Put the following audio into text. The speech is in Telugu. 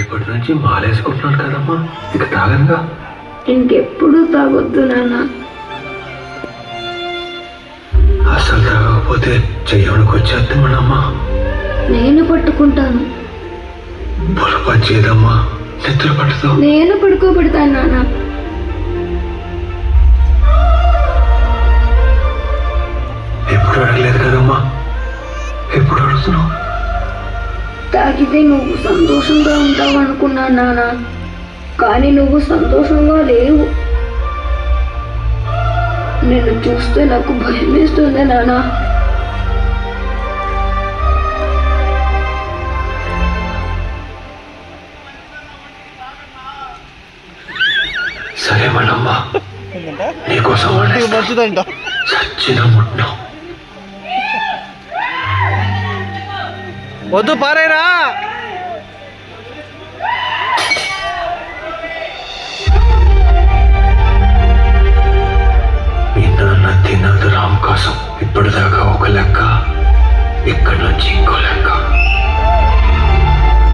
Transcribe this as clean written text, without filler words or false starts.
రేపటి నుంచి మాలేసుకుంటున్నాను కదమ్మా, ఇక తాగనుగా. ఇంకెప్పుడు తాగొద్దు నాన్న. అసలు తాగకపోతే చెయ్యడానికి వచ్చేద్దామనమ్మా. నేను పట్టుకుంటాను. పొరపాటు చేయదమ్మా, నిద్ర పట్టదు. నేను పడుకోబెడతాను నాన్న. ఎప్పుడు అడగలేదు కదమ్మా, ఎప్పుడు అడుగుతున్నావు? తాగితే నువ్వు సంతోషంగా ఉంటావు అనుకున్నాను నాన్న, కానీ నువ్వు సంతోషంగా లేవు. నిన్ను చూస్తే నాకు భయం వేస్తుంది నాన్న. సరే మనమ్మా, నీకోసం మంచిదంట. చచ్చిన ముట్టు. వద్దు పారేరా. మీ నాన్న తిన్నది రామ్ కోసం, ఇప్పటిదాకా ఒక లెక్క, ఇక్కడి నుంచి ఇంకో లెక్క.